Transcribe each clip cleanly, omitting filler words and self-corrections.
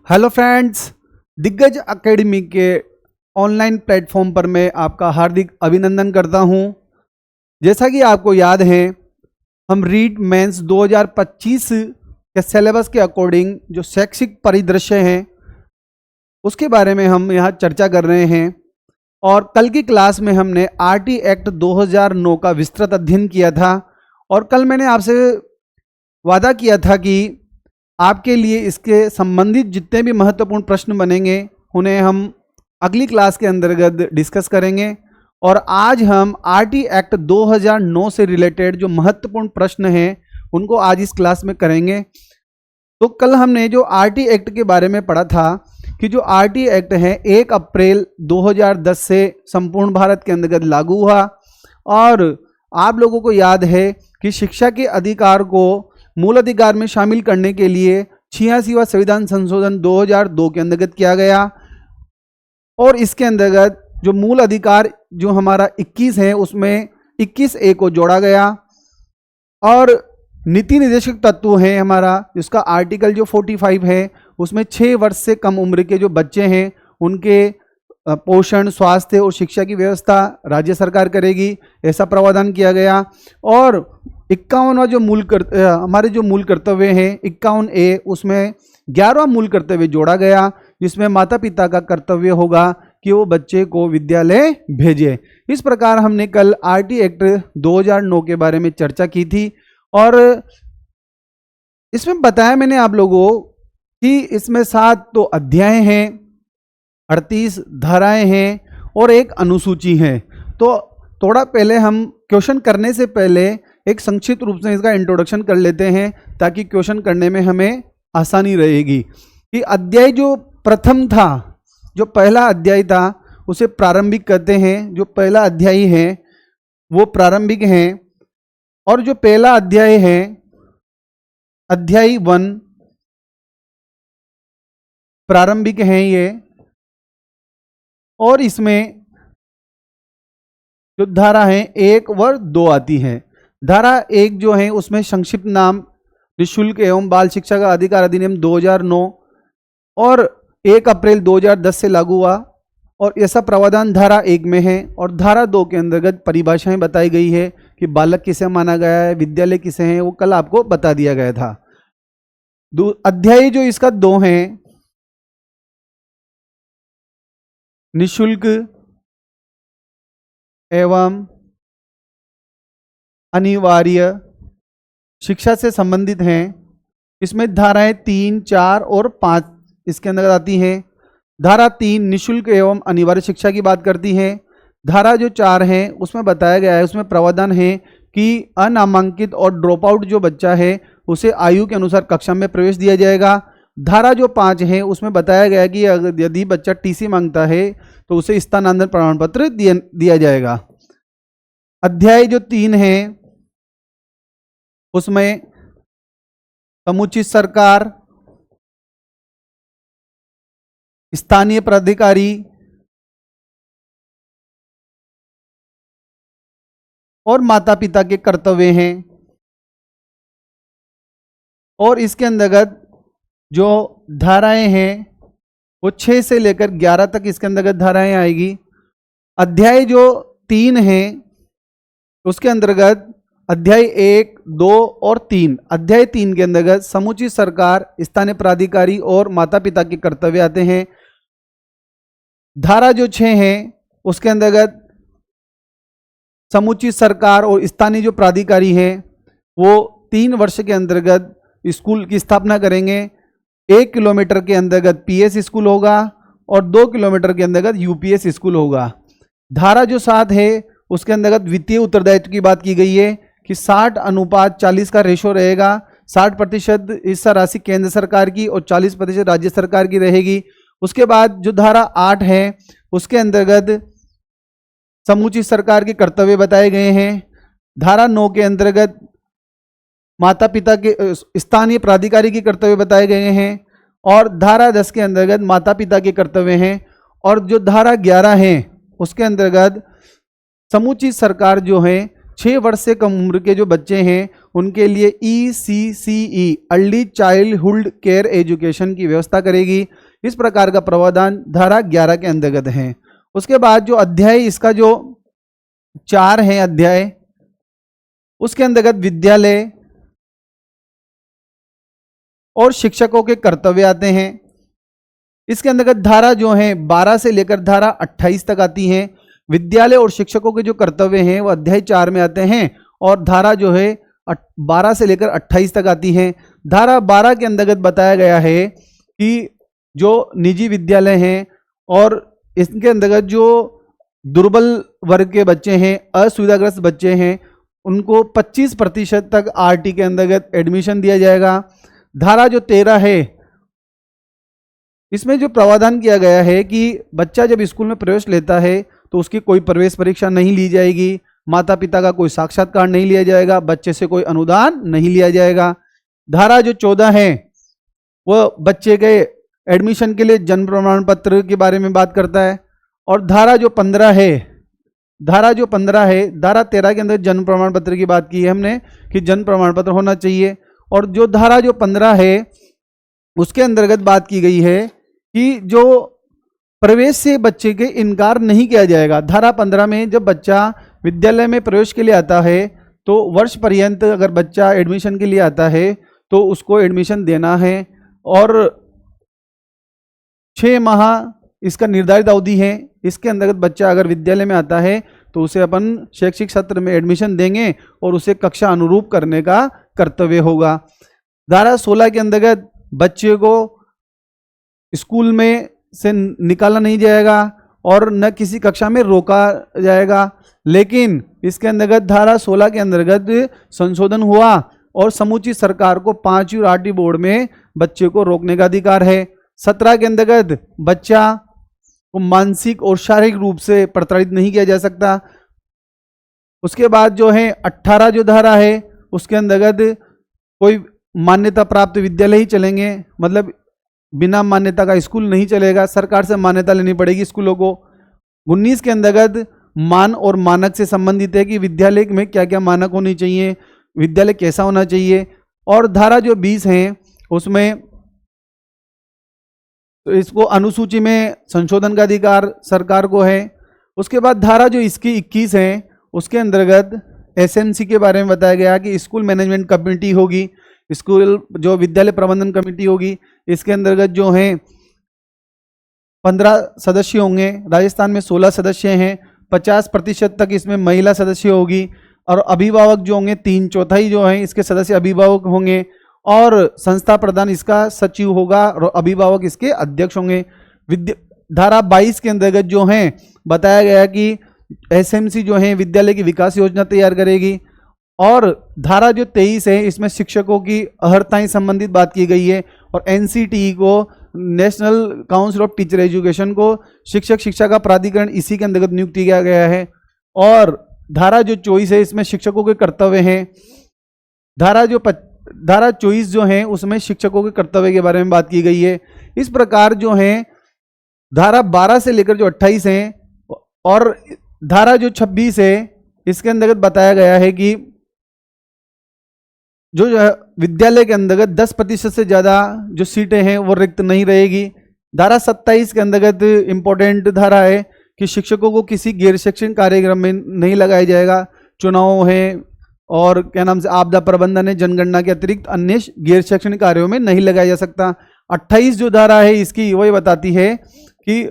Hello friends, दिग्गज academy के online platform पर मैं आपका हार्दिक अभिनंदन करता हूं। जैसा कि आपको याद है, हम रीट मेंस 2025 के सिलेबस के अकॉर्डिंग जो शैक्षिक परिदृश्य हैं उसके बारे में हम यहाँ चर्चा कर रहे हैं। और कल की क्लास में हमने आरटी एक्ट 2009 का विस्तृत अध्ययन किया था। और कल मैंने आपसे वादा किया था कि आपके लिए इसके संबंधित जितने भी महत्वपूर्ण प्रश्न बनेंगे उन्हें हम अगली क्लास के अंतर्गत डिस्कस करेंगे। और आज हम आरटी एक्ट 2009 से रिलेटेड जो महत्वपूर्ण प्रश्न हैं उनको आज इस क्लास में करेंगे। तो कल हमने जो आरटी एक्ट के बारे में पढ़ा था कि जो आरटी एक्ट है 1 अप्रैल 2010 से संपूर्ण भारत के अंतर्गत लागू हुआ। और आप लोगों को याद है कि शिक्षा के अधिकार को मूल अधिकार में शामिल करने के लिए 86वां संविधान संशोधन 2002 के अंतर्गत किया गया। और इसके अंतर्गत जो मूल अधिकार जो हमारा 21 है उसमें 21A को जोड़ा गया। और नीति निर्देशक तत्व है हमारा, जिसका आर्टिकल जो 45 है उसमें 6 वर्ष से कम उम्र के जो बच्चे हैं उनके पोषण, स्वास्थ्य और शिक्षा की व्यवस्था राज्य सरकार करेगी, ऐसा प्रावधान किया गया। और 51वां जो हमारे जो मूल कर्तव्य हैं 51A, उसमें 11वां मूल कर्तव्य जोड़ा गया, जिसमें माता पिता का कर्तव्य होगा कि वो बच्चे को विद्यालय भेजे। इस प्रकार हमने कल आरटी एक्ट 2009 के बारे में चर्चा की थी। और इसमें बताया मैंने आप लोगों कि इसमें 7 तो अध्याय हैं, 38 धाराएं हैं और एक अनुसूची है। तो थोड़ा पहले हम क्वेश्चन करने से पहले एक संक्षिप्त रूप से इसका इंट्रोडक्शन कर लेते हैं ताकि क्वेश्चन करने में हमें आसानी रहेगी। कि अध्याय जो प्रथम था, जो पहला अध्याय था, उसे प्रारंभिक कहते हैं। जो पहला अध्याय है वो प्रारंभिक है। और जो पहला अध्याय है अध्याय 1 प्रारंभिक है ये। और इसमें जो धारा है 1 व 2 आती है। धारा 1 जो है उसमें संक्षिप्त नाम निःशुल्क एवं बाल शिक्षा का अधिकार अधिनियम 2009 और 1 अप्रैल 2010 से लागू हुआ। और ऐसा प्रावधान धारा 1 में है। और धारा 2 के अंतर्गत परिभाषाएं बताई गई है कि बालक किसे माना गया है, विद्यालय किसे है, वो कल आपको बता दिया गया था। अध्याय जो इसका 2 है निःशुल्क एवं अनिवार्य शिक्षा से संबंधित हैं। इसमें धाराएं 3, 4 और 5 इसके अंदर आती हैं। धारा 3 निःशुल्क एवं अनिवार्य शिक्षा की बात करती है। धारा जो 4 है उसमें बताया गया है, उसमें प्रावधान है कि अनामांकित और ड्रॉप आउट जो बच्चा है उसे आयु के अनुसार कक्षा में प्रवेश दिया जाएगा। धारा जो 5 है उसमें बताया गया है कि यदि बच्चा टीसी मांगता है तो उसे स्थानांतरण प्रमाण पत्र दिया जाएगा। अध्याय जो 3 है उसमें समुचित सरकार, स्थानीय प्राधिकारी और माता पिता के कर्तव्य हैं। और इसके अंतर्गत जो धाराएं हैं वो 6 से लेकर 11 तक इसके अंतर्गत धाराएं आएगी। अध्याय जो 3 है उसके अंतर्गत अध्याय 1, 2 और 3, अध्याय 3 के अंतर्गत समुचित सरकार, स्थानीय प्राधिकारी और माता पिता के कर्तव्य आते हैं। धारा जो 6 है उसके अंतर्गत समुचित सरकार और स्थानीय जो प्राधिकारी है वो 3 वर्ष के अंतर्गत स्कूल की स्थापना करेंगे। 1 किलोमीटर के अंतर्गत पीएस स्कूल होगा और 2 किलोमीटर के अंतर्गत यूपीएस स्कूल होगा। धारा जो 7 है उसके अंतर्गत वित्तीय उत्तरदायित्व की बात की गई है कि 60:40 का रेशो रहेगा। 60% हिस्सा राशि केंद्र सरकार की और 40% राज्य सरकार की रहेगी। उसके बाद जो धारा 8 है उसके अंतर्गत समुचित सरकार के कर्तव्य बताए गए हैं। धारा 9 के अंतर्गत माता पिता के स्थानीय प्राधिकारी के कर्तव्य बताए गए हैं। और धारा 10 के अंतर्गत माता पिता के कर्तव्य हैं। और जो धारा 11 है उसके अंतर्गत समुचित सरकार जो है 6 वर्ष से कम उम्र के जो बच्चे हैं उनके लिए ECCE early childhood care education की व्यवस्था करेगी। इस प्रकार का प्रावधान धारा 11 के अंतर्गत है। उसके बाद जो अध्याय इसका जो 4 है अध्याय, उसके अंतर्गत विद्यालय और शिक्षकों के कर्तव्य आते हैं। इसके अंतर्गत धारा जो है 12 से लेकर धारा 28 तक आती हैं। विद्यालय और शिक्षकों के जो कर्तव्य हैं वो अध्याय 4 में आते हैं और धारा जो है 12 से लेकर 28 तक आती हैं। धारा 12 के अंतर्गत बताया गया है कि जो निजी विद्यालय हैं और इसके अंतर्गत जो दुर्बल वर्ग के बच्चे हैं, असुविधाग्रस्त बच्चे हैं, उनको 25% तक RT के अंतर्गत एडमिशन दिया जाएगा। धारा जो 13 है, इसमें जो प्रावधान किया गया है कि बच्चा जब स्कूल में प्रवेश लेता है तो उसकी कोई प्रवेश परीक्षा नहीं ली जाएगी, माता पिता का कोई साक्षात्कार नहीं लिया जाएगा, बच्चे से कोई अनुदान नहीं लिया जाएगा। धारा जो 14 है वो बच्चे के एडमिशन के लिए जन्म प्रमाण पत्र के बारे में बात करता है। और धारा जो 15 है, धारा 13 के अंदर जन्म प्रमाण पत्र की बात की है हमने कि जन्म प्रमाण पत्र होना चाहिए। और जो धारा जो 15 है उसके अंतर्गत बात की गई है कि जो प्रवेश से बच्चे के इनकार नहीं किया जाएगा। धारा 15 में जब बच्चा विद्यालय में प्रवेश के लिए आता है तो वर्ष पर्यंत अगर बच्चा एडमिशन के लिए आता है तो उसको एडमिशन देना है और 6 माह इसका निर्धारित अवधि है। इसके अंतर्गत बच्चा अगर विद्यालय में आता है तो उसे अपन शैक्षिक सत्र में एडमिशन देंगे और उसे कक्षा अनुरूप करने का कर्तव्य होगा। धारा 16 के अंतर्गत बच्चे को स्कूल में से निकाला नहीं जाएगा और न किसी कक्षा में रोका जाएगा, लेकिन इसके अंतर्गत धारा 16 के अंतर्गत संशोधन हुआ और समूची सरकार को 5वीं और 8वीं बोर्ड में बच्चे को रोकने का अधिकार है। 17 के अंतर्गत बच्चा को मानसिक और शारीरिक रूप से प्रताड़ित नहीं किया जा सकता। उसके बाद जो है 18 जो धारा है उसके अंतर्गत कोई मान्यता प्राप्त विद्यालय ही चलेंगे, मतलब बिना मान्यता का स्कूल नहीं चलेगा, सरकार से मान्यता लेनी पड़ेगी स्कूलों को। 19 के अंतर्गत मान और मानक से संबंधित है कि विद्यालय में क्या क्या मानक होने चाहिए, विद्यालय कैसा होना चाहिए। और धारा जो 20 है उसमें तो इसको अनुसूची में संशोधन का अधिकार सरकार को है। उसके बाद धारा जो इसकी 21 है उसके अंतर्गत SMC के बारे में बताया गया कि स्कूल मैनेजमेंट कमेटी होगी, स्कूल जो विद्यालय प्रबंधन कमेटी होगी, इसके अंतर्गत जो हैं 15 सदस्य होंगे। राजस्थान में 16 सदस्य हैं। 50% तक इसमें महिला सदस्य होगी और अभिभावक जो होंगे 3/4 जो हैं इसके सदस्य अभिभावक होंगे और संस्था प्रधान इसका सचिव होगा और अभिभावक इसके अध्यक्ष होंगे। धारा 22 के अंतर्गत जो हैं बताया गया कि SMC जो है विद्यालय की विकास योजना तैयार करेगी। और धारा जो 23 है इसमें शिक्षकों की अर्हताएं संबंधित बात की गई है और NCTE को national council of teacher education को शिक्षक शिक्षा का प्राधिकरण इसी के अंतर्गत नियुक्त किया गया है। और धारा जो 24 है इसमें शिक्षकों के कर्तव्य हैं। धारा 24 जो है उसमें शिक्षकों के कर्तव्य के बारे में बात की गई है। इस प्रकार जो है धारा 12 से लेकर जो 28 है और धारा जो 26 है इसके अंतर्गत बताया गया है कि जो विद्यालय के अंतर्गत 10% से ज़्यादा जो सीटें हैं वो रिक्त नहीं रहेगी। धारा 27 के अंतर्गत इम्पोर्टेंट धारा है कि शिक्षकों को किसी गैर शैक्षणिक कार्यक्रम में नहीं लगाया जाएगा। चुनाव है और क्या नाम से आपदा प्रबंधन है, जनगणना के अतिरिक्त अन्य गैर शैक्षणिक कार्यों में नहीं लगाया जा सकता। 28 जो धारा है इसकी वही बताती है कि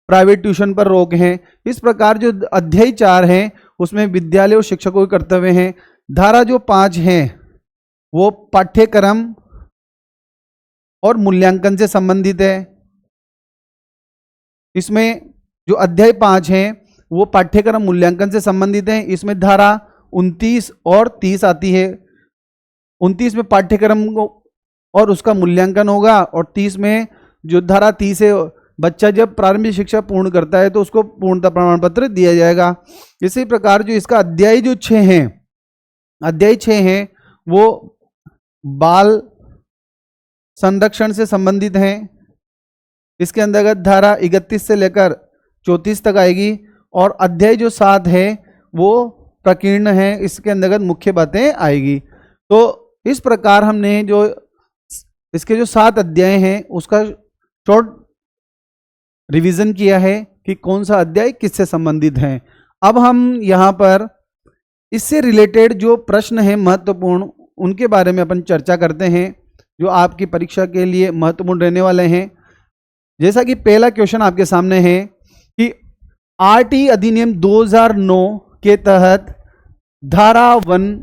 प्राइवेट ट्यूशन पर रोक है। इस प्रकार जो अध्याय 4 है उसमें विद्यालय और शिक्षकों के कर्तव्य हैं। धारा जो 5 है वो पाठ्यक्रम और मूल्यांकन से संबंधित है। इसमें जो अध्याय 5 है वो पाठ्यक्रम मूल्यांकन से संबंधित है। इसमें धारा 29 और 30 आती है। 29 में पाठ्यक्रम और उसका मूल्यांकन होगा और 30 में जो धारा 30 है बच्चा जब प्रारंभिक शिक्षा पूर्ण करता है तो उसको पूर्णता प्रमाण पत्र दिया जाएगा। इसी प्रकार जो इसका अध्याय जो 6 है, अध्याय 6 है वो बाल संरक्षण से संबंधित है। इसके अंतर्गत धारा 31 से लेकर 34 तक आएगी और अध्याय जो 7 है वो प्रकीर्ण है, इसके अंतर्गत मुख्य बातें आएगी। तो इस प्रकार हमने जो इसके जो 7 अध्याय हैं उसका शॉर्ट रिवीजन किया है कि कौन सा अध्याय किससे संबंधित है। अब हम यहाँ पर इससे रिलेटेड जो प्रश्न हैं महत्वपूर्ण, उनके बारे में अपन चर्चा करते हैं जो आपकी परीक्षा के लिए महत्वपूर्ण रहने वाले हैं। जैसा कि पहला क्वेश्चन आपके सामने है कि आरटी अधिनियम 2009 के तहत धारा 1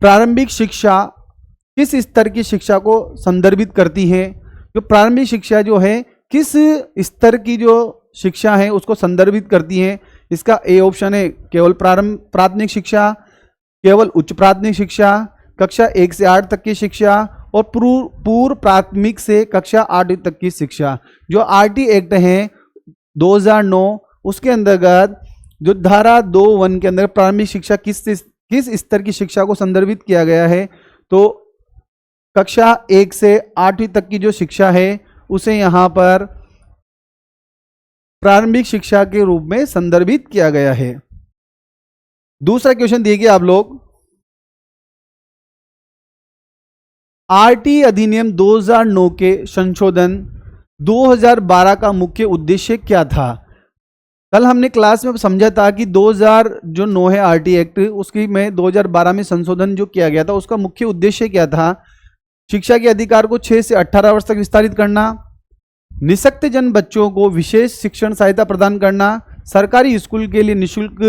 प्रारंभिक शिक्षा किस स्तर की शिक्षा को संदर्भित करती है। जो प्रारंभिक शिक्षा जो है किस स्तर की जो शिक्षा है उसको संदर्भित करती है। इसका ए ऑप्शन है केवल प्राथमिक शिक्षा, केवल उच्च प्राथमिक शिक्षा, कक्षा 1 से 8 तक की शिक्षा और पूर्व प्राथमिक से कक्षा 8 तक की शिक्षा। जो आरटी एक्ट है 2009 उसके अंतर्गत जो धारा 2(1) के अंदर प्रारंभिक शिक्षा किस स्तर की शिक्षा को संदर्भित किया गया है, तो कक्षा 1 से 8वीं तक की जो शिक्षा है उसे यहाँ पर प्रारंभिक शिक्षा के रूप में संदर्भित किया गया है। दूसरा क्वेश्चन देखिए आप लोग, आरटी अधिनियम 2009 के संशोधन 2012 का मुख्य उद्देश्य क्या था। कल हमने क्लास में समझा था कि 2009 है आरटी एक्ट, उसकी में 2012 में संशोधन जो किया गया था उसका मुख्य उद्देश्य क्या था। शिक्षा के अधिकार को 6 से 18 वर्ष तक विस्तारित करना, निःशक्तजन बच्चों को विशेष शिक्षण सहायता प्रदान करना, सरकारी स्कूल के लिए निःशुल्क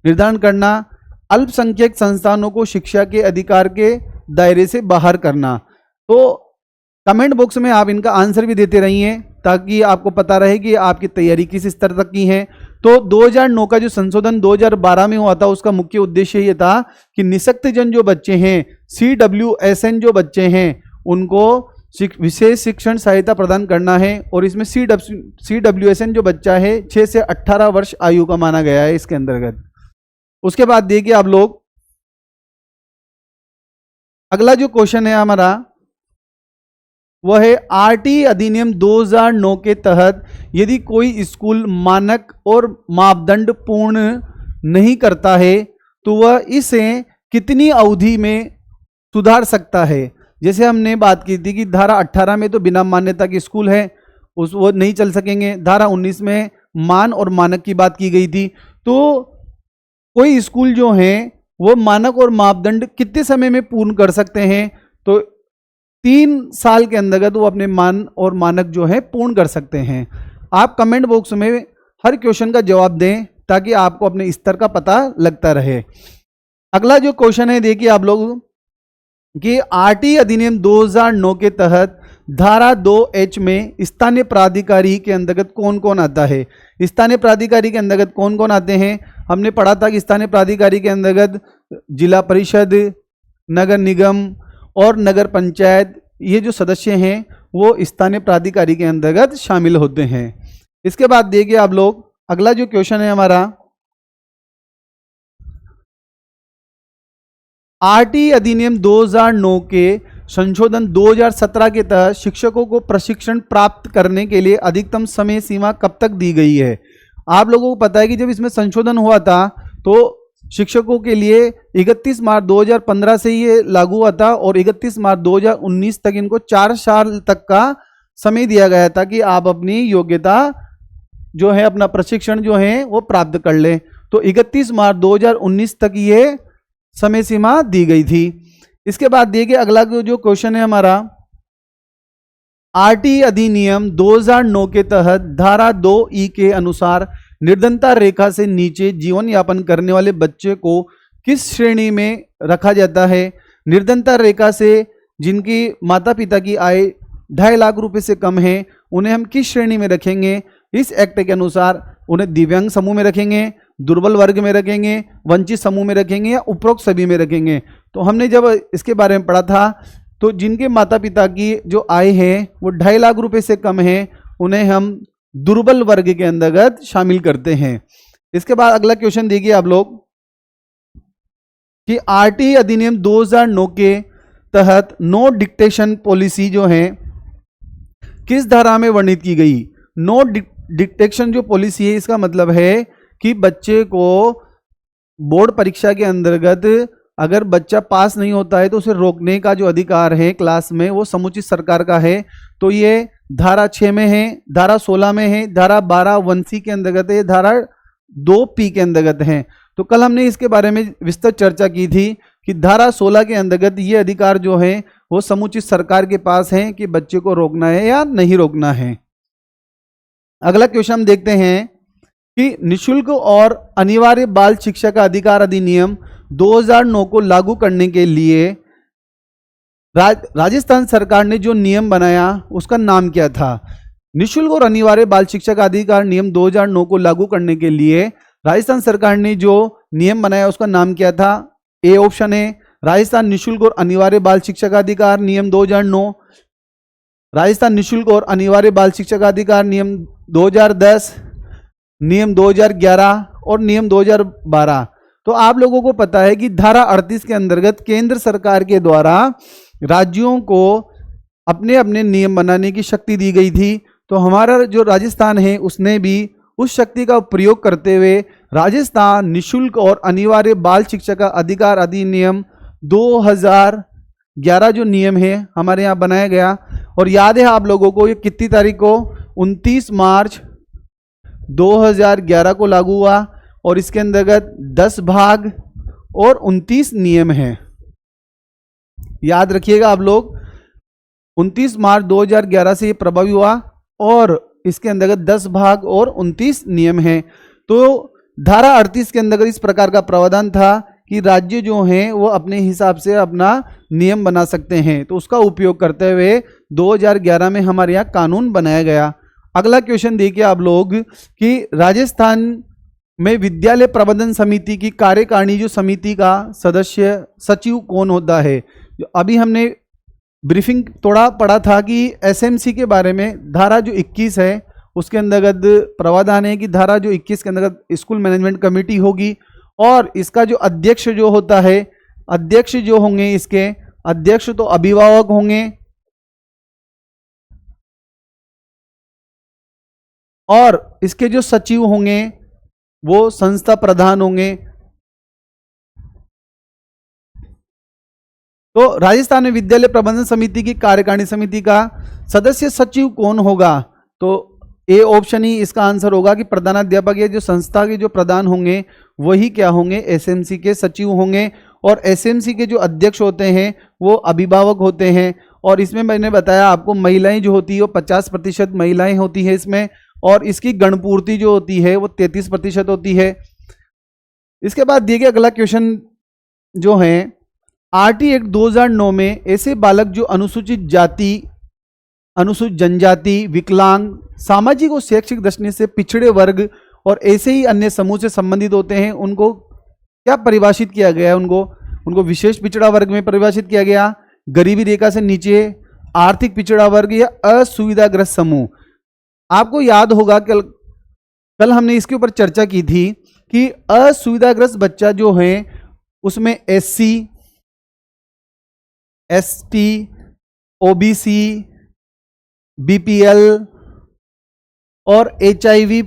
निर्धारण करना, अल्पसंख्यक संस्थानों को शिक्षा के अधिकार के दायरे से बाहर करना। तो कमेंट बॉक्स में आप इनका आंसर भी देते रहिए ताकि आपको पता रहे कि आपकी तैयारी किस स्तर तक की है। तो 2009 का जो संशोधन 2012 में हुआ था उसका मुख्य उद्देश्य ये था कि निःशक्तजन जो बच्चे हैं, CWSN जो बच्चे हैं, उनको विशेष शिक्षण सहायता प्रदान करना है। और इसमें CWSN जो बच्चा है 6 से 18 वर्ष आयु का माना गया है इसके अंतर्गत। उसके बाद देखिए आप लोग, अगला जो क्वेश्चन है हमारा वह है आरटी अधिनियम 2009 के तहत यदि कोई स्कूल मानक और मापदंड पूर्ण नहीं करता है तो वह इसे कितनी अवधि में सुधार सकता है। जैसे हमने बात की थी कि धारा 18 में तो बिना मान्यता के स्कूल है वो नहीं चल सकेंगे, धारा 19 में मान और मानक की बात की गई थी। तो कोई स्कूल जो है वो मानक और मापदंड कितने समय में पूर्ण कर सकते हैं, तो 3 साल के अंतर्गत वो अपने मान और मानक जो है पूर्ण कर सकते हैं। आप कमेंट बॉक्स में हर क्वेश्चन का जवाब दें ताकि आपको अपने स्तर का पता लगता रहे। अगला जो क्वेश्चन है देखिए आप लोग कि आरटी अधिनियम 2009 के तहत धारा 2H में स्थानीय प्राधिकारी के अंतर्गत कौन कौन आता है। स्थानीय प्राधिकारी के अंतर्गत कौन कौन आते हैं, हमने पढ़ा था कि स्थानीय प्राधिकारी के अंतर्गत जिला परिषद, नगर निगम और नगर पंचायत, ये जो सदस्य हैं वो स्थानीय प्राधिकारी के अंतर्गत शामिल होते हैं। इसके बाद देखिए आप लोग, अगला जो क्वेश्चन है हमारा, आरटी अधिनियम 2009 के संशोधन 2017 के तहत शिक्षकों को प्रशिक्षण प्राप्त करने के लिए अधिकतम समय सीमा कब तक दी गई है। आप लोगों को पता है कि जब इसमें संशोधन हुआ था तो शिक्षकों के लिए 31 मार्च 2015 से ये लागू हुआ था और 31 मार्च 2019 तक इनको 4 साल तक का समय दिया गया था कि आप अपनी योग्यता जो है, अपना प्रशिक्षण जो है वो प्राप्त कर लें। तो 31 मार्च 2019 तक ये समय सीमा दी गई थी। इसके बाद देखिए अगला जो क्वेश्चन है हमारा, आरटी अधिनियम 2009 के तहत धारा 2E के अनुसार निर्धनता रेखा से नीचे जीवन यापन करने वाले बच्चे को किस श्रेणी में रखा जाता है। निर्धनता रेखा से जिनकी माता पिता की आय 2.5 लाख रुपए से कम है उन्हें हम किस श्रेणी में रखेंगे। इस एक्ट के अनुसार उन्हें दिव्यांग समूह में रखेंगे, दुर्बल वर्ग में रखेंगे, वंचित समूह में रखेंगे या उपरोक्त सभी में रखेंगे। तो हमने जब इसके बारे में पढ़ा था तो जिनके माता पिता की जो आय है वो 2.5 लाख रुपए से कम है उन्हें हम दुर्बल वर्ग के अंतर्गत शामिल करते हैं। इसके बाद अगला क्वेश्चन देखिए आप लोग कि आरटी अधिनियम 2009 के तहत नो डिक्टेशन पॉलिसी जो है किस धारा में वर्णित की गई। नो डिक्टेशन जो पॉलिसी है इसका मतलब है कि बच्चे को बोर्ड परीक्षा के अंतर्गत अगर बच्चा पास नहीं होता है तो उसे रोकने का जो अधिकार है क्लास में वो समुचित सरकार का है। तो ये धारा 6 में है, धारा 16 में है, धारा 12 1C के अंतर्गत है, धारा 2P के अंतर्गत है। तो कल हमने इसके बारे में विस्तृत चर्चा की थी कि धारा 16 के अंतर्गत ये अधिकार जो है वो समुचित सरकार के पास है कि बच्चे को रोकना है या नहीं रोकना है। अगला क्वेश्चन हम देखते हैं कि निःशुल्क और अनिवार्य बाल शिक्षा का अधिकार अधिनियम 2009 को लागू करने के लिए राजस्थान सरकार ने जो नियम बनाया उसका नाम क्या था? निःशुल्क और अनिवार्य बाल शिक्षा का अधिकार नियम 2009 को लागू करने के लिए राजस्थान सरकार ने जो नियम बनाया उसका नाम क्या था? ए ऑप्शन है राजस्थान निःशुल्क और अनिवार्य बाल शिक्षा का अधिकार नियम 2009, राजस्थान निःशुल्क और अनिवार्य बाल शिक्षा का अधिकार नियम 2010, नियम 2011 और नियम 2012। तो आप लोगों को पता है कि धारा 38 के अंतर्गत केंद्र सरकार के द्वारा राज्यों को अपने अपने नियम बनाने की शक्ति दी गई थी। तो हमारा जो राजस्थान है उसने भी उस शक्ति का प्रयोग करते हुए राजस्थान निःशुल्क और अनिवार्य बाल शिक्षा का अधिकार अधिनियम 2011 जो नियम है हमारे यहाँ बनाया गया। और याद है आप लोगों को ये कितनी तारीख को? 29 मार्च 2011 को लागू हुआ और इसके अंतर्गत 10 भाग और 29 नियम हैं। याद रखिएगा आप लोग, 29 मार्च 2011 से ये प्रभावी हुआ और इसके अंतर्गत 10 भाग और 29 नियम हैं। तो धारा 38 के अंतर्गत इस प्रकार का प्रावधान था कि राज्य जो हैं वो अपने हिसाब से अपना नियम बना सकते हैं। तो उसका उपयोग करते हुए 2011 में हमारे यहाँ कानून बनाया गया। अगला क्वेश्चन देखिए आप लोग कि राजस्थान में विद्यालय प्रबंधन समिति की कार्यकारिणी जो समिति का सदस्य सचिव कौन होता है? अभी हमने ब्रीफिंग थोड़ा पढ़ा था कि एसएमसी के बारे में धारा जो 21 है उसके अंतर्गत प्रावधान है कि धारा जो 21 के अंतर्गत स्कूल मैनेजमेंट कमेटी होगी और इसका जो अध्यक्ष जो होता है, अध्यक्ष जो होंगे इसके अध्यक्ष तो अभिभावक होंगे और इसके जो सचिव होंगे वो संस्था प्रधान होंगे। तो राजस्थान में विद्यालय प्रबंधन समिति की कार्यकारिणी समिति का सदस्य सचिव कौन होगा? तो ए ऑप्शन ही इसका आंसर होगा कि प्रधानाध्यापक या जो संस्था के जो प्रधान होंगे वही क्या होंगे? एसएमसी के सचिव होंगे। और एसएमसी के जो अध्यक्ष होते हैं वो अभिभावक होते हैं। और इसमें मैंने बताया आपको महिलाएं जो होती है वो 50% महिलाएं होती है इसमें, और इसकी गणपूर्ति जो होती है वो 33% होती है। इसके बाद दिए गए अगला क्वेश्चन जो है आरटी एक्ट 2009 में ऐसे बालक जो अनुसूचित जाति, अनुसूचित जनजाति, विकलांग, सामाजिक और शैक्षिक दृष्टि से पिछड़े वर्ग और ऐसे ही अन्य समूह से संबंधित होते हैं उनको क्या परिभाषित किया गया है? उनको विशेष पिछड़ा वर्ग में परिभाषित किया गया, गरीबी रेखा से नीचे, आर्थिक पिछड़ा वर्ग या असुविधाग्रस्त समूह। आपको याद होगा कल हमने इसके ऊपर चर्चा की थी कि असुविधाग्रस्त बच्चा जो है उसमें एससी, एसटी, ओबीसी, बीपीएल और एचआईवी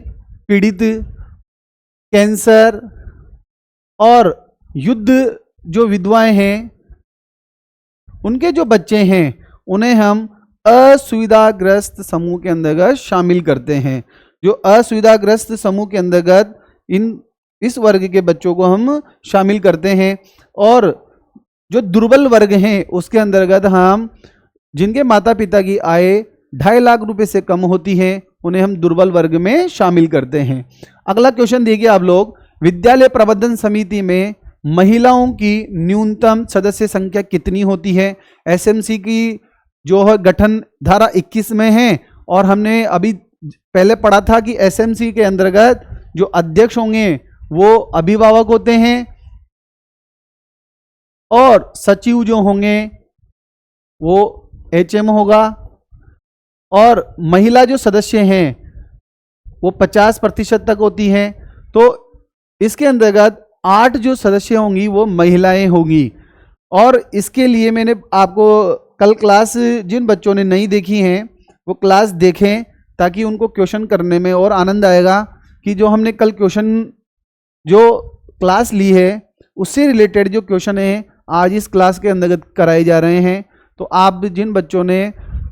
पीड़ित, कैंसर और युद्ध जो विधवाएं हैं उनके जो बच्चे हैं उन्हें हम असुविधाग्रस्त समूह के अंतर्गत शामिल करते हैं। जो असुविधाग्रस्त समूह के अंतर्गत इस वर्ग के बच्चों को हम शामिल करते हैं। और जो दुर्बल वर्ग हैं उसके अंतर्गत हम जिनके माता पिता की आय 2.5 लाख रुपए से कम होती है उन्हें हम दुर्बल वर्ग में शामिल करते हैं। अगला क्वेश्चन देखिए आप लोग, विद्यालय प्रबंधन समिति में महिलाओं की न्यूनतम सदस्य संख्या कितनी होती है? एसएमसी की जो है गठन धारा 21 में है और हमने अभी पहले पढ़ा था कि एसएमसी के अंतर्गत जो अध्यक्ष होंगे वो अभिभावक होते हैं और सचिव जो होंगे वो एचएम होगा और महिला जो सदस्य हैं वो 50% तक होती हैं। तो इसके अंतर्गत 8 जो सदस्य होंगी वो महिलाएं होंगी। और इसके लिए मैंने आपको कल क्लास जिन बच्चों ने नहीं देखी हैं वो क्लास देखें ताकि उनको क्वेश्चन करने में और आनंद आएगा कि जो हमने कल क्वेश्चन जो क्लास ली है उससे रिलेटेड जो क्वेश्चन है आज इस क्लास के अंतर्गत कराए जा रहे हैं। तो आप जिन बच्चों ने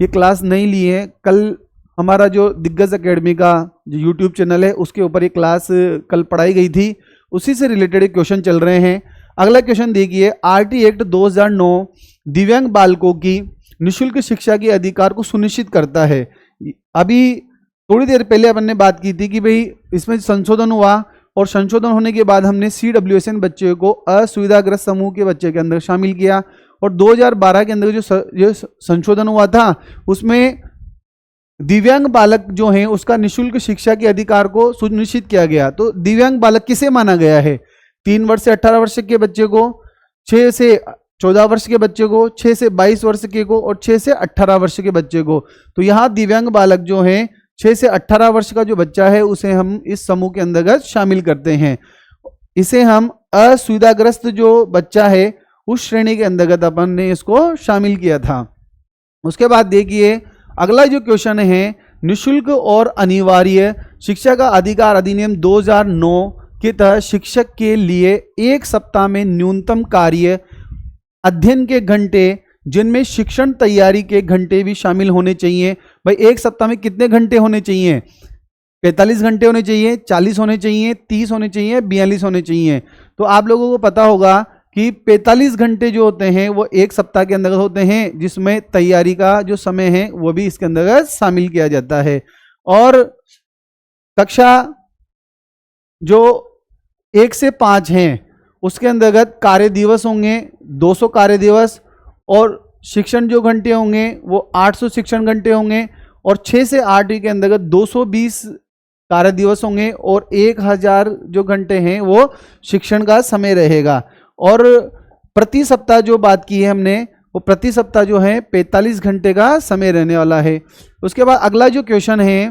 ये क्लास नहीं ली है, कल हमारा जो दिग्गज एकेडमी का जो यूट्यूब चैनल है उसके ऊपर ये क्लास कल पढ़ाई गई थी, उसी से रिलेटेड क्वेश्चन चल रहे हैं। अगला क्वेश्चन देखिए, आरटी एक्ट 2009 दिव्यांग बालकों की निःशुल्क शिक्षा के अधिकार को सुनिश्चित करता है। अभी थोड़ी देर पहले अपन ने बात की थी कि भाई इसमें संशोधन हुआ और संशोधन होने के बाद हमने CWSN बच्चे को असुविधाग्रस्त समूह के बच्चे के अंदर शामिल किया और 2012 के अंदर जो संशोधन हुआ था उसमें दिव्यांग बालक जो हैं उसका निःशुल्क शिक्षा के अधिकार को सुनिश्चित किया गया। तो दिव्यांग बालक किसे माना गया है? 3 वर्ष से 18 वर्ष के बच्चे को, 6 से 14 वर्ष के बच्चे को, 6 से 22 वर्ष के को और 6 से 18 वर्ष के बच्चे को। तो यहाँ दिव्यांग बालक जो हैं 6 से 18 वर्ष का जो बच्चा है उसे हम इस समूह के अंतर्गत शामिल करते हैं। इसे हम असुविधाग्रस्त जो बच्चा है उस श्रेणी के अंतर्गत अपन ने इसको शामिल किया था। उसके बाद देखिए अगला जो क्वेश्चन है, निःशुल्क और अनिवार्य शिक्षा का अधिकार अधिनियम 2009 के तहत शिक्षक के लिए 1 सप्ताह में न्यूनतम कार्य अध्ययन के घंटे जिनमें शिक्षण तैयारी के घंटे भी शामिल होने चाहिए। भाई 1 सप्ताह में कितने घंटे होने चाहिए? 45 घंटे होने चाहिए, 40 होने चाहिए, 30 होने चाहिए, 42 होने चाहिए। तो आप लोगों को पता होगा कि 45 घंटे जो होते हैं वो 1 सप्ताह के अंतर्गत होते हैं, जिसमें तैयारी का जो समय है वो भी इसके अंतर्गत शामिल किया जाता है। और कक्षा जो 1 से 5 हैं उसके अंतर्गत कार्य दिवस होंगे 200 कार्य दिवस और शिक्षण जो घंटे होंगे वो 800 शिक्षण घंटे होंगे और 6 से 8 के अंतर्गत 220 कार्य दिवस होंगे और 1000 जो घंटे हैं वो शिक्षण का समय रहेगा। और प्रति सप्ताह जो बात की है हमने वो प्रति सप्ताह जो है 45 घंटे का समय रहने वाला है। उसके बाद अगला जो क्वेश्चन है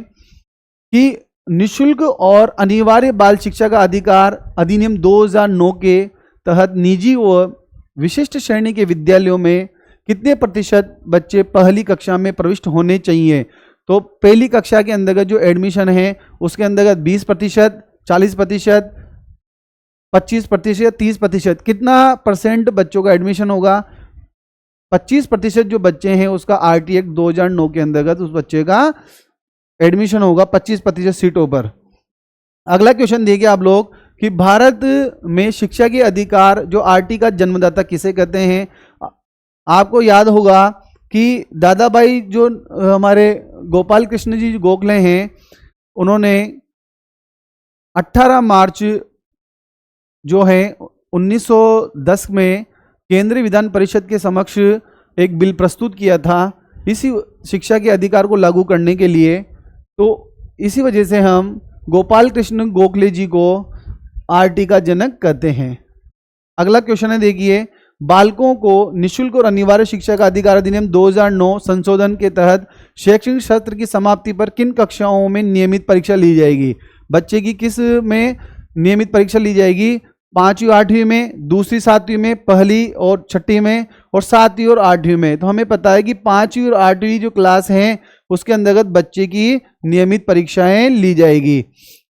कि निःशुल्क और अनिवार्य बाल शिक्षा का अधिकार अधिनियम 2009 के तहत निजी व विशिष्ट श्रेणी के विद्यालयों में कितने प्रतिशत बच्चे पहली कक्षा में प्रविष्ट होने चाहिए? तो पहली कक्षा के अंतर्गत जो एडमिशन है उसके अंतर्गत 20%, 40%, 25%, 30%, कितना परसेंट बच्चों का एडमिशन होगा? 25% जो बच्चे हैं उसका आरटी एक्ट 2009 के अंतर्गत उस बच्चे का एडमिशन होगा 25% सीटों पर। अगला क्वेश्चन देखिए आप लोग कि भारत में शिक्षा के अधिकार जो आरटी का जन्मदाता किसे कहते हैं? आपको याद होगा कि दादा भाई जो हमारे गोपाल कृष्ण जी गोखले हैं उन्होंने 18 मार्च जो है 1910 में केंद्रीय विधान परिषद के समक्ष एक बिल प्रस्तुत किया था इसी शिक्षा के अधिकार को लागू करने के लिए। तो इसी वजह से हम गोपाल कृष्ण गोखले जी को आरटी का जनक कहते हैं। अगला क्वेश्चन है देखिए, बालकों को निःशुल्क और अनिवार्य शिक्षा का अधिकार अधिनियम 2009 संशोधन के तहत शैक्षणिक सत्र की समाप्ति पर किन कक्षाओं में नियमित परीक्षा ली जाएगी? बच्चे की किस में नियमित परीक्षा ली जाएगी? 5वीं 8वीं में, दूसरी 7वीं में, पहली और छठी में और 7वीं और 8वीं में। तो हमें पता है कि 5वीं और 8वीं जो क्लास हैं उसके अंतर्गत बच्चे की नियमित परीक्षाएं ली जाएगी।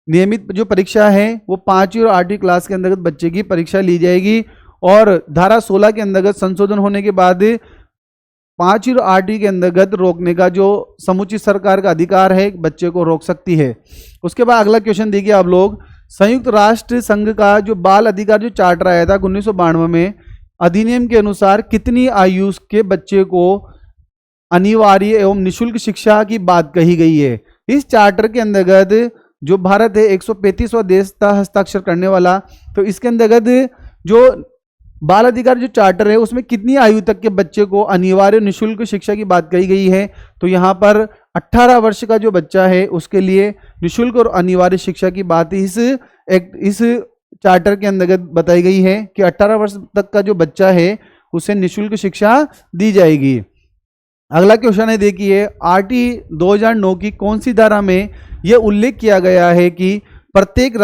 नियमित जो परीक्षा है वो 5वीं और 8वीं क्लास के अंतर्गत बच्चे की परीक्षा ली जाएगी। और धारा 16 के अंतर्गत संशोधन होने के बाद 5वीं और 8वीं के अंतर्गत रोकने का जो समुचित सरकार का अधिकार है बच्चे को रोक सकती है। उसके बाद अगला क्वेश्चन देखिए आप लोग, संयुक्त राष्ट्र संघ का जो बाल अधिकार जो चार्टर आया था 1992 में, अधिनियम के अनुसार कितनी आयु के बच्चे को अनिवार्य एवं निःशुल्क शिक्षा की बात कही गई है? इस चार्टर के अंतर्गत जो भारत है 135वां देश था हस्ताक्षर करने वाला। तो इसके अंतर्गत जो बाल अधिकार जो चार्टर है उसमें कितनी आयु तक के बच्चे को अनिवार्य निःशुल्क शिक्षा की बात कही गई है? तो यहाँ पर 18 वर्ष का जो बच्चा है उसके लिए निःशुल्क और अनिवार्य शिक्षा की बात इस चार्टर के अंतर्गत बताई गई है कि 18 वर्ष तक का जो बच्चा है उसे निःशुल्क शिक्षा दी जाएगी। अगला क्वेश्चन है देखिए, आरटी 2009 की कौन सी धारा में यह उल्लेख किया गया है कि प्रत्येक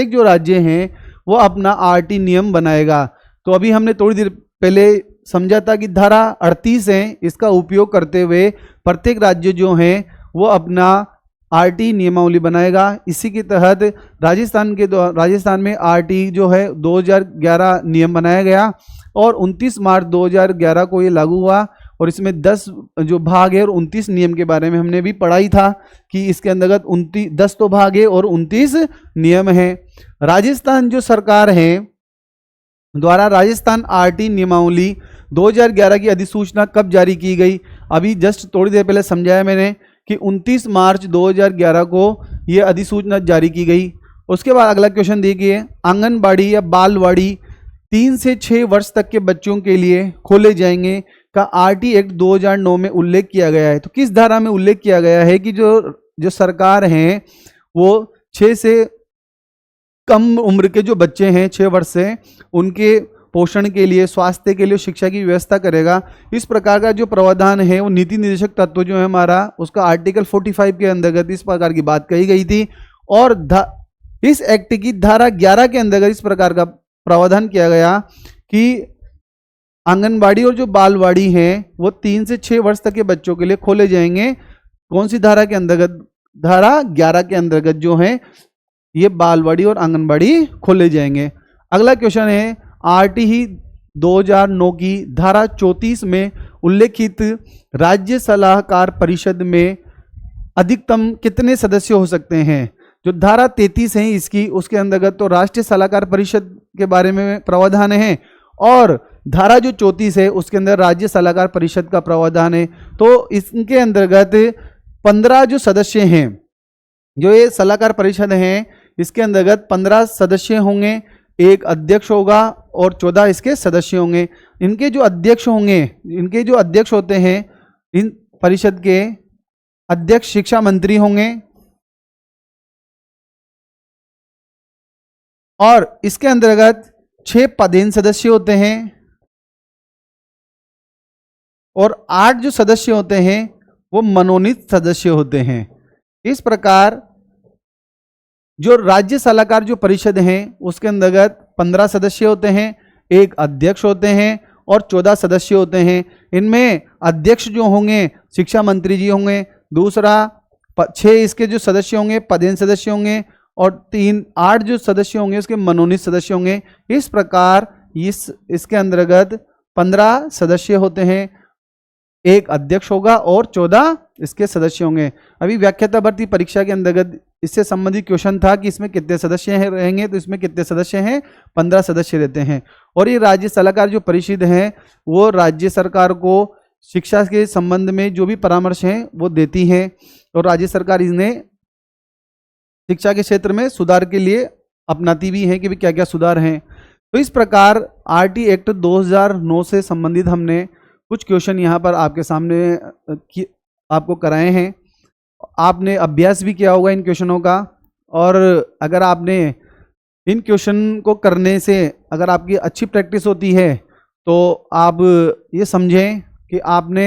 जो राज्य हैं वो अपना आरटी नियम बनाएगा? तो अभी हमने थोड़ी देर पहले समझा था कि धारा 38 है, इसका उपयोग करते हुए प्रत्येक राज्य जो हैं वो अपना आरटी नियमावली बनाएगा। इसी के तहत राजस्थान में आरटी जो है 2011 नियम बनाया गया और 29 मार्च 2011 को ये लागू हुआ। और इसमें 10 जो भाग है और 29 नियम के बारे में हमने भी पढ़ा ही था कि इसके अंतर्गत 10 तो भाग है और 29 नियम है। राजस्थान जो सरकार है द्वारा राजस्थान आरटी नियमावली 2011 की अधिसूचना कब जारी की गई? अभी जस्ट थोड़ी देर पहले समझाया मैंने कि 29 मार्च 2011 को यह अधिसूचना जारी की गई। उसके बाद अगला क्वेश्चन देखिए, आंगनबाड़ी या बालवाड़ी 3 से 6 वर्ष तक के बच्चों के लिए खोले जाएंगे का आरटी एक्ट 2009 में उल्लेख किया गया है। तो किस धारा में उल्लेख किया गया है कि जो सरकार है वो 6 से कम उम्र के जो बच्चे हैं 6 वर्ष से, उनके पोषण के लिए, स्वास्थ्य के लिए, शिक्षा की व्यवस्था करेगा। इस प्रकार का जो प्रावधान है वो नीति निर्देशक तत्व जो है हमारा उसका आर्टिकल 45 के अंतर्गत इस प्रकार की बात कही गई थी। और इस एक्ट की धारा 11 के अंतर्गत इस प्रकार का प्रावधान किया गया कि आंगनबाड़ी और जो बालवाड़ी है वो 3 से 6 वर्ष तक के बच्चों के लिए खोले जाएंगे। कौन सी धारा के अंतर्गत? धारा 11 के अंतर्गत जो है ये बालवाड़ी और आंगनबाड़ी खोले जाएंगे। अगला क्वेश्चन है, आरटी ही 2009 की धारा 34 में उल्लेखित राज्य सलाहकार परिषद में अधिकतम कितने सदस्य हो सकते हैं? जो धारा 33 है इसकी, उसके अंतर्गत तो राष्ट्रीय सलाहकार परिषद के बारे में प्रावधान है और धारा जो 34 है उसके अंदर राज्य सलाहकार परिषद का प्रावधान है। तो इसके अंतर्गत 15 जो सदस्य हैं, जो ये सलाहकार परिषद हैं, इसके अंतर्गत 15 सदस्य होंगे, एक अध्यक्ष होगा और 14 इसके सदस्य होंगे। इनके जो अध्यक्ष होंगे, इनके जो अध्यक्ष होते हैं, इन परिषद के अध्यक्ष शिक्षा मंत्री होंगे और इसके अंतर्गत 6 पदेन सदस्य होते हैं और 8 जो सदस्य होते हैं वो मनोनीत सदस्य होते हैं। इस प्रकार जो राज्य सलाहकार जो परिषद है उसके अंतर्गत 15 सदस्य होते हैं, एक अध्यक्ष होते हैं और 14 सदस्य होते हैं। इनमें अध्यक्ष जो होंगे शिक्षा मंत्री जी होंगे, दूसरा 6 इसके जो सदस्य होंगे पदेन सदस्य होंगे और 8 जो सदस्य होंगे उसके मनोनीत सदस्य होंगे। इस प्रकार इसके अंतर्गत 15 सदस्य होते हैं, एक अध्यक्ष होगा और 14 इसके सदस्य होंगे। अभी व्याख्याता भर्ती परीक्षा के अंतर्गत इससे संबंधित क्वेश्चन था कि इसमें कितने सदस्य रहेंगे, तो इसमें कितने सदस्य हैं? 15 सदस्य रहते हैं। और ये राज्य सलाहकार जो परिषद है वो राज्य सरकार को शिक्षा के संबंध में जो भी परामर्श है वो देती है और राज्य सरकार इन्हें शिक्षा के क्षेत्र में सुधार के लिए अपनाती भी है कि भी क्या क्या सुधार हैं। तो इस प्रकार आरटी एक्ट 2009 से संबंधित हमने कुछ क्वेश्चन यहाँ पर आपके सामने आपको कराए हैं। आपने अभ्यास भी किया होगा इन क्वेश्चनों का और अगर आपने इन क्वेश्चन को करने से अगर आपकी अच्छी प्रैक्टिस होती है तो आप ये समझें कि आपने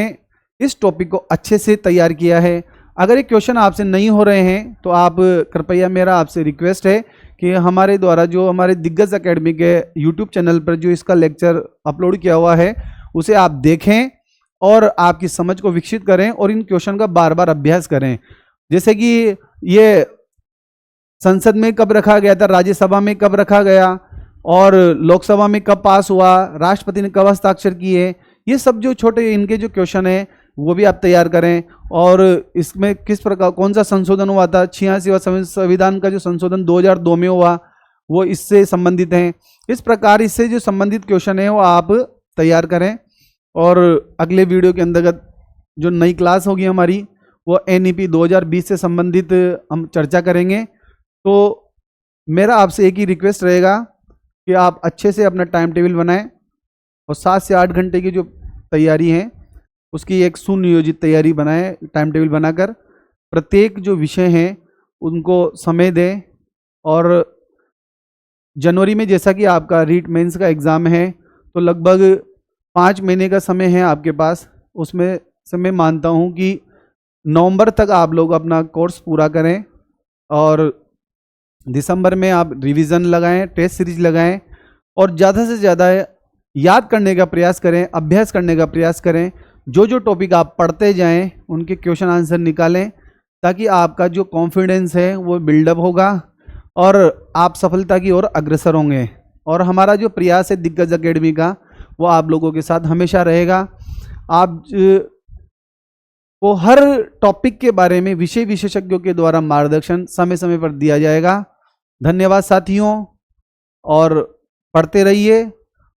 इस टॉपिक को अच्छे से तैयार किया है। अगर ये क्वेश्चन आपसे नहीं हो रहे हैं तो आप कृपया, मेरा आपसे रिक्वेस्ट है कि हमारे द्वारा जो हमारे दिग्गज एकेडमी के यूट्यूब चैनल पर जो इसका लेक्चर अपलोड किया हुआ है उसे आप देखें और आपकी समझ को विकसित करें और इन क्वेश्चन का बार बार अभ्यास करें। जैसे कि ये संसद में कब रखा गया था, राज्यसभा में कब रखा गया और लोकसभा में कब पास हुआ, राष्ट्रपति ने कब हस्ताक्षर किए, ये सब जो छोटे इनके जो क्वेश्चन है वो भी आप तैयार करें। और इसमें किस प्रकार कौन सा संशोधन हुआ था, 86वां संविधान का जो संशोधन 2002 में हुआ वो इससे संबंधित है। इस प्रकार इससे जो संबंधित क्वेश्चन है वो आप तैयार करें। और अगले वीडियो के अंतर्गत जो नई क्लास होगी हमारी वो NEP 2020 से संबंधित हम चर्चा करेंगे। तो मेरा आपसे एक ही रिक्वेस्ट रहेगा कि आप अच्छे से अपना टाइम टेबल बनाएं और 7 से 8 घंटे की जो तैयारी है उसकी एक सुनियोजित तैयारी बनाएं, टाइम टेबल बनाकर प्रत्येक जो विषय हैं उनको समय दें। और जनवरी में जैसा कि आपका रीट मेंस का एग्ज़ाम है तो लगभग 5 महीने का समय है आपके पास, उसमें से मैं मानता हूँ कि नवंबर तक आप लोग अपना कोर्स पूरा करें और दिसंबर में आप रिवीजन लगाएं, टेस्ट सीरीज लगाएं और ज़्यादा से ज़्यादा याद करने का प्रयास करें, अभ्यास करने का प्रयास करें। जो जो टॉपिक आप पढ़ते जाएं उनके क्वेश्चन आंसर निकालें ताकि आपका जो कॉन्फिडेंस है वो बिल्डअप होगा और आप सफलता की ओर अग्रसर होंगे। और हमारा जो प्रयास है दिग्गज एकेडमी का, वो आप लोगों के साथ हमेशा रहेगा। आप को हर टॉपिक के बारे में विषय विशेषज्ञों के द्वारा मार्गदर्शन समय समय पर दिया जाएगा। धन्यवाद साथियों, और पढ़ते रहिए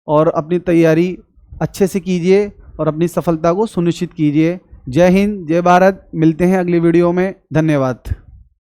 और अपनी तैयारी अच्छे से कीजिए और अपनी सफलता को सुनिश्चित कीजिए। जय हिंद, जय भारत। मिलते हैं अगली वीडियो में। धन्यवाद।